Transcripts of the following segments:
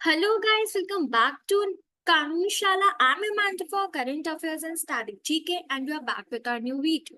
Hello guys, welcome back to Kanunashala. I'm Amanda for Current Affairs and Static GK and we are back with our new video.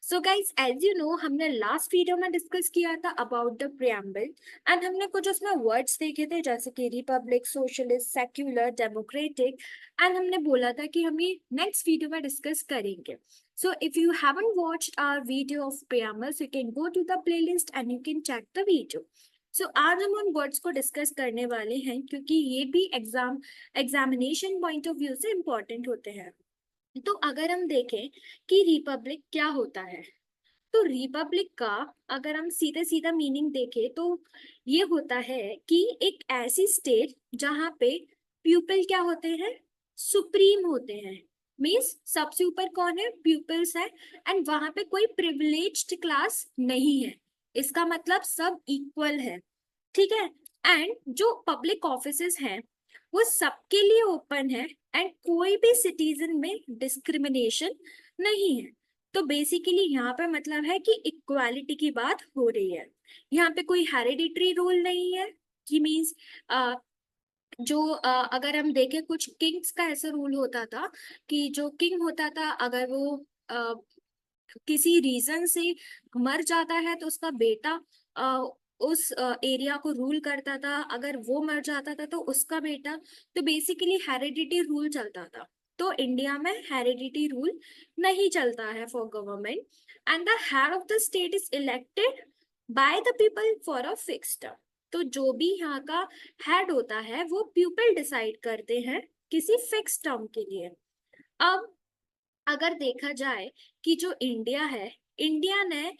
So guys, as you know, हमने last video में discuss किया था about the preamble and हमने कुछ उसमें words देखे थे जैसे कि Republic, socialist, secular, democratic and हमने बोला था कि हम ये नेक्स्ट वीडियो में डिस्कस करेंगे. So if you haven't watched our video of preambles, you can go to the playlist and you can check the video. आज हम उन वर्ड्स को डिस्कस करने वाले हैं क्योंकि ये भी एग्जामिनेशन पॉइंट ऑफ व्यू से इम्पोर्टेंट होते हैं. तो अगर हम देखें कि रिपब्लिक क्या होता है, तो रिपब्लिक का अगर हम सीधे सीधा मीनिंग देखें तो ये होता है कि एक ऐसी स्टेट जहां पे पीपल क्या होते हैं, सुप्रीम होते हैं. मीन्स सबसे ऊपर कौन है, पीपल्स है एंड वहां पे कोई प्रिविलेज्ड क्लास नहीं है. इसका मतलब सब इक्वल है, ठीक है. एंड जो पब्लिक ऑफिसेस हैं वो सबके लिए ओपन है एंड कोई भी सिटीजन में डिस्क्रिमिनेशन नहीं है. तो बेसिकली यहाँ पे मतलब है कि इक्वालिटी की बात हो रही है. यहाँ पे कोई हेरिडिटरी रूल नहीं है कि मीन्स अगर हम देखें कुछ किंग्स का ऐसा रूल होता था कि जो किंग होता था अगर वो किसी रीजन से मर जाता है तो उसका बेटा उस एरिया को रूल करता था, अगर वो मर जाता था तो उसका बेटा. तो बेसिकली हेरिडिटी रूल चलता था. तो इंडिया में हेरिडिटी रूल नहीं चलता है for government and the head of the state is elected by the people for a fixed term. तो जो भी यहाँ का हेड होता है वो पीपल डिसाइड करते हैं किसी फिक्स टर्म के लिए. अब अगर देखा जाए कि जो इंडिया है, इंडिया ने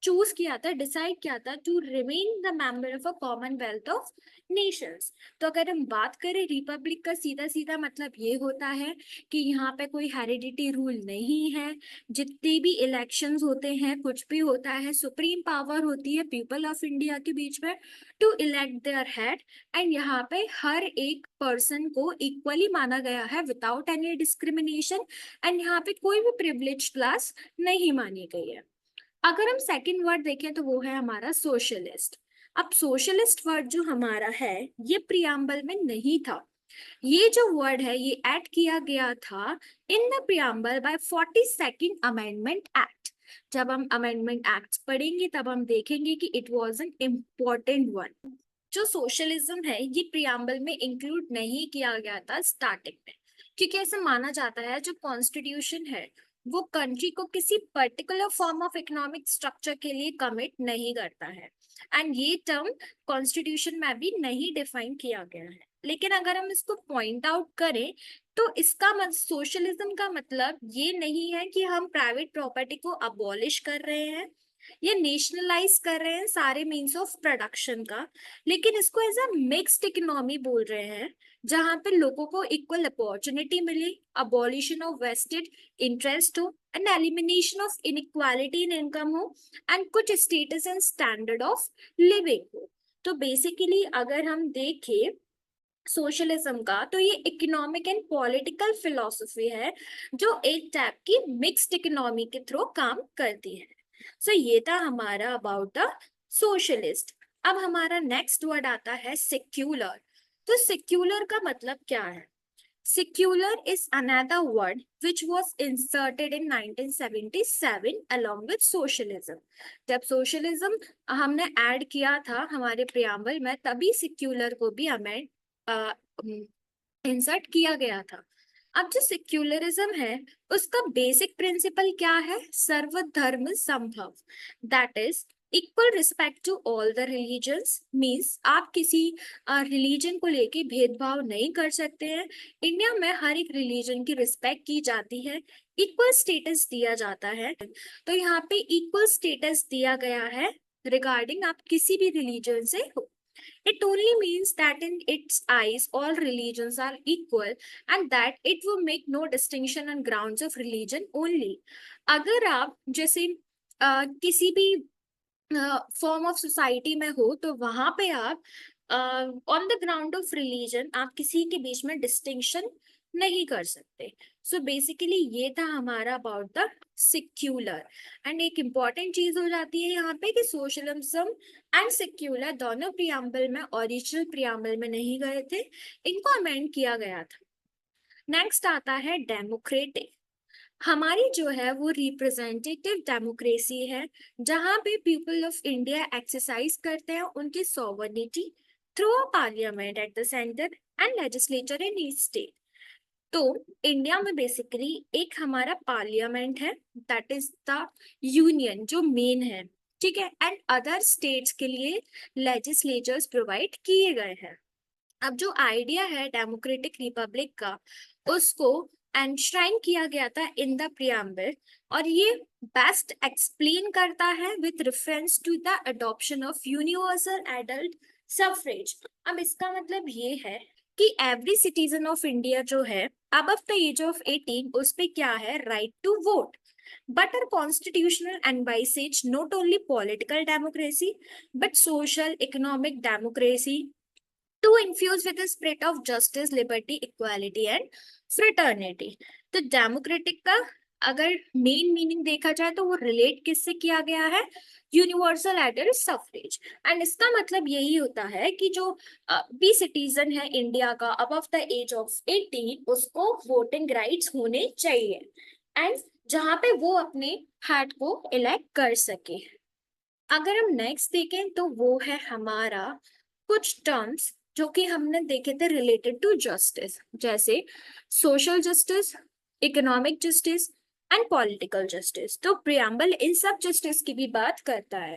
चूज किया था, डिसाइड किया था to remain the member of a Commonwealth of Nations. तो अगर हम बात करें रिपब्लिक का सीधा सीधा मतलब ये होता है कि यहाँ पे कोई हेरिडिटी रूल नहीं है. जितने भी इलेक्शंस होते हैं, कुछ भी होता है, सुप्रीम पावर होती है पीपल ऑफ इंडिया के बीच में to elect their head. And यहाँ पे हर एक पर्सन को इक्वली माना गया है विदाउट एनी डिस्क्रिमिनेशन एंड यहाँ पे कोई भी प्रिविलेज क्लास नहीं मानी गई है. अगर हम सेकंड वर्ड देखें तो वो है हमारा सोशलिस्ट. अब सोशलिस्ट वर्ड जो हमारा है ये प्रियम्बल में नहीं था. ये जो वर्ड है ये ऐड किया गया था in the preamble by 42nd amendment act. जब हम अमेंडमेंट एक्ट पढ़ेंगे तब हम देखेंगे कि it was an important one. जो सोशलिज्म है ये प्रियम्बल में इंक्लूड नहीं किया गया था स्टार्टिंग में, क्योंकि ऐसा माना जाता है जो कॉन्स्टिट्यूशन है वो कंट्री को किसी particular form of economic structure के लिए कमिट नहीं करता है एंड ये टर्म कॉन्स्टिट्यूशन में भी नहीं डिफाइन किया गया है. लेकिन अगर हम इसको पॉइंट आउट करें तो इसका सोशलिज्म का मतलब ये नहीं है कि हम प्राइवेट प्रॉपर्टी को अबॉलिश कर रहे हैं या नेशनलाइज कर रहे हैं सारे मीन्स ऑफ प्रोडक्शन का, लेकिन इसको एज अ मिक्स्ड इकोनॉमी बोल रहे हैं जहां पे लोगों को इक्वल अपॉर्चुनिटी मिले, अबॉलिशन ऑफ वेस्टेड इंटरेस्ट हो and elimination of inequality in income हो एंड कुछ status and standard of living हो. तो बेसिकली अगर हम देखें सोशलिज्म का तो ये इकोनॉमिक एंड पॉलिटिकल फिलोसफी है जो एक टाइप की मिक्स्ड इकोनॉमी के थ्रू काम करती है. सो ये था हमारा अबाउट द सोशलिस्ट. अब हमारा नेक्स्ट वर्ड आता है सेक्युलर. तो सेक्युलर का मतलब क्या है? Secular is another word which was inserted in 1977 along with socialism. जब socialism हमने ऐड किया था हमारे प्रियम्बल में तभी secular को भी हमें इंसर्ट किया गया था. अब जो सेक्युलरिज्म है उसका बेसिक प्रिंसिपल क्या है? सर्वधर्म संभव. That is equal respect to all the religions. Means आप किसी रिलीजन को लेके भेदभाव नहीं कर सकते हैं. इंडिया में हर एक रिलीजन की रिस्पेक्ट की जाती है, इक्वल स्टेटस दिया जाता है. तो यहाँ पे इक्वल स्टेटस दिया गया है रिगार्डिंग आप किसी भी रिलीजन से हो. It only means that in its eyes, all religions are equal and that it will make no distinction on grounds of religion only. अगर आप जैसे किसी भी फॉर्म ऑफ सोसाइटी में हो तो वहां पे आप on the ground of religion आप किसी के बीच में डिस्टिंक्शन नहीं कर सकते। सो बेसिकली ये था हमारा अबाउट द सेक्युलर। एंड एक इम्पॉर्टेंट चीज हो जाती है यहाँ पे कि सोशलिज्म एंड सेक्युलर दोनों प्रियम्बल में, ओरिजिनल प्रियम्बल में नहीं गए थे, इनको अमेंड किया गया था। नेक्स्ट आता है डेमोक्रेटिक। हमारी जो है वो रिप्रेजेंटेटिव डेमोक्रेसी है, जहां पे पीपल ऑफ इंडिया एक्सरसाइज करते हैं उनकी sovereignty through a parliament at the centre and legislature in each state. तो इंडिया में बेसिकली एक हमारा पार्लियामेंट है, दैट इज द यूनियन जो मेन है, ठीक है, एंड अदर स्टेट्स के लिए लेजिस्लेचर्स प्रोवाइड किए गए हैं। अब जो आइडिया है डेमोक्रेटिक रिपब्लिक का, उसको एनश्राइन किया गया था इन द प्रियम्बल, और ये बेस्ट एक्सप्लेन करता है with reference to the adoption of universal adult suffrage. अब इसका मतलब ये है कि एवरी सिटीजन ऑफ इंडिया जो है अबव द एज ऑफ 18, उस पे क्या है, right to vote. But our constitutional envisages not only political democracy but social, economic democracy to infuse with a spirit of justice, liberty, equality and fraternity। तो democratic का अगर main meaning देखा जाए तो वो रिलेट किससे किया गया है, यूनिवर्सल एडल्ट सफरेज। एंड इसका मतलब यही होता है कि जो भी सिटीजन है इंडिया का अबव द एज ऑफ 18, उसको वोटिंग राइट्स होने चाहिए, एंड जहां पे वो अपने हेड को इलेक्ट कर सके। अगर हम नेक्स्ट देखें तो वो है हमारा कुछ टर्म्स जो कि हमने देखे थे रिलेटेड टू जस्टिस, जैसे social justice, economic justice and political justice. तो प्रियम्बल इन सब जस्टिस की भी बात करता है।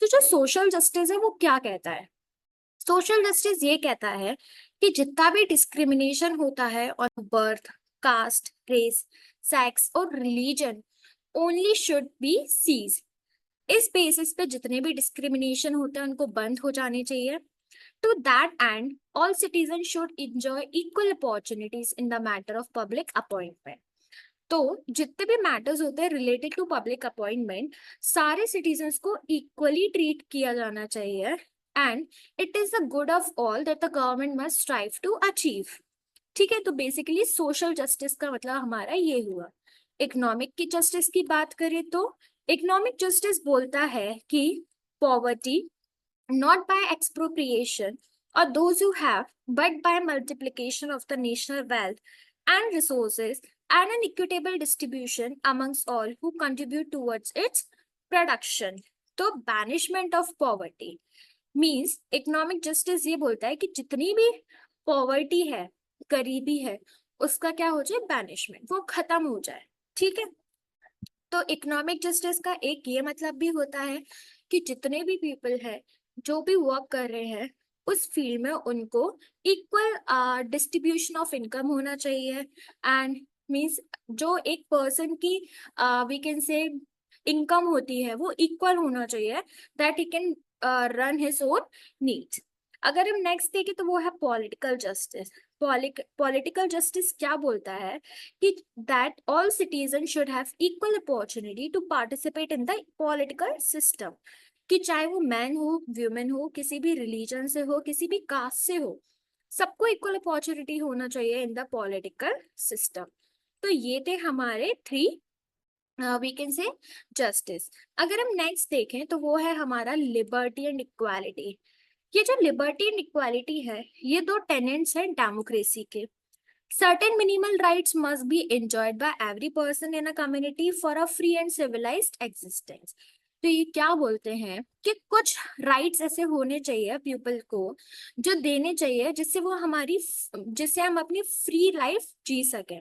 तो जो सोशल जस्टिस है वो क्या कहता है, सोशल जस्टिस ये कहता है कि जितना भी डिस्क्रिमिनेशन होता है on birth, caste, race, sex और religion only should be cease. इस बेसिस पे जितने भी डिस्क्रिमिनेशन होते हैं उनको बंद हो जाने चाहिए। To that and all citizen should enjoy equal opportunities in the matter of public appointment. तो जितने भी मैटर्स होते हैं रिलेटेड टू पब्लिक अपॉइंटमेंट, सारे सिटीजन्स को इक्वली ट्रीट किया जाना चाहिए, and it is the good of all that the government must strive to achieve. ठीक है, तो बेसिकली सोशल जस्टिस का मतलब हमारा ये हुआ। इकोनॉमिक की जस्टिस की बात करें तो इकोनॉमिक जस्टिस बोलता है कि poverty not by expropriation or those who have, but by multiplication of the national wealth and resources and an equitable distribution amongst all who contribute towards its production। तो banishment of poverty means economic justice ये बोलता है कि जितनी भी poverty है, गरीबी है, उसका क्या हो जाए, banishment, वो खत्म हो जाए। ठीक है, तो इकोनॉमिक जस्टिस का एक ये मतलब भी होता है कि जितने भी पीपल है जो भी वर्क कर रहे हैं उस फील्ड में उनको इक्वल डिस्ट्रीब्यूशन ऑफ इनकम होना चाहिए, एंड मींस जो एक पर्सन की वी कैन से इनकम होती है वो इक्वल होना चाहिए, that he can run his own needs. अगर हम नेक्स्ट देखें तो वो है पॉलिटिकल जस्टिस। पॉलिटिकल जस्टिस क्या बोलता है कि that all citizens should have equal opportunity to participate in the political system। कि चाहे वो मैन हो, वुमेन हो, किसी भी रिलीजन से हो, किसी भी कास्ट से हो, सबको इक्वल अपॉर्चुनिटी होना चाहिए इन द पॉलिटिकल सिस्टम। तो ये थे हमारे three we can say justice. अगर हम नेक्स्ट देखें तो वो है हमारा लिबर्टी एंड इक्वालिटी। ये जो लिबर्टी एंड इक्वालिटी है ये दो टेनेंट्स हैं डेमोक्रेसी के। Certain minimal rights must be enjoyed by every person in a community for a free and civilized existence। तो ये क्या बोलते हैं कि कुछ राइट्स ऐसे होने चाहिए पीपल को, जो देने चाहिए जिससे वो हमारी, जिससे हम अपनी फ्री लाइफ जी सकें।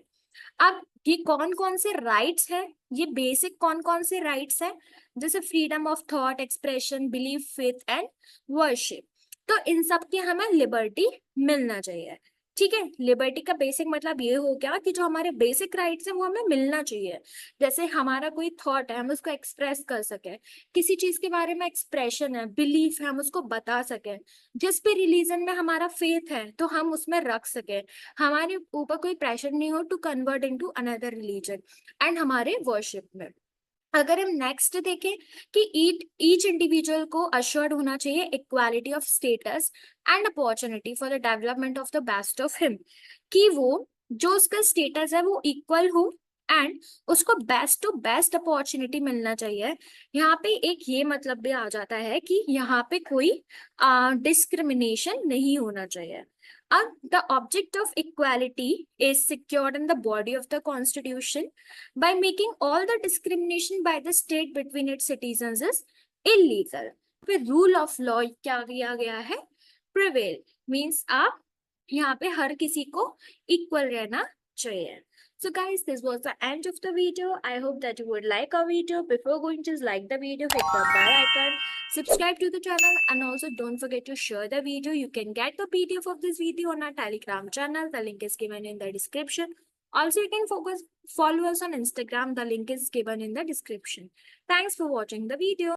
अब ये कौन कौन से राइट्स है, ये बेसिक कौन कौन से राइट्स है, जैसे freedom of thought, expression, belief, faith and worship. तो इन सब की हमें लिबर्टी मिलना चाहिए। ठीक है, लिबर्टी का बेसिक मतलब ये हो गया कि जो हमारे बेसिक राइट्स है वो हमें मिलना चाहिए। जैसे हमारा कोई थॉट है हम उसको एक्सप्रेस कर सके, किसी चीज के बारे में एक्सप्रेशन है, बिलीफ है, हम उसको बता सके, जिस भी रिलीजन में हमारा फेथ है तो हम उसमें रख सके, हमारे ऊपर कोई प्रेशर नहीं हो to convert into another religion, and हमारे वर्शिप में। अगर हम नेक्स्ट देखें कि ईच इंडिविजुअल को अश्योर्ड होना चाहिए equality of status and opportunity for the development of the best of him, कि वो जो उसका स्टेटस है वो इक्वल हो एंड उसको बेस्ट टू बेस्ट अपॉर्चुनिटी मिलना चाहिए। यहाँ पे एक ये मतलब भी आ जाता है कि यहाँ पे कोई डिस्क्रिमिनेशन नहीं होना चाहिए। अब the object of equality is secured in the body of the constitution by making all the discrimination by the state between its citizens is illegal. फिर रूल ऑफ लॉ क्या किया गया है, प्रिवेल, मीन्स आप यहाँ पे हर किसी को equal रहना चाहिए। So guys, this was the end of the video. I hope that you would like our video. Before going to like the video, hit the bell icon, subscribe to the channel, and also don't forget to share the video. You can get the PDF of this video on our Telegram channel. The link is given in the description. Also, you can follow us on Instagram. The link is given in the description. Thanks for watching the video.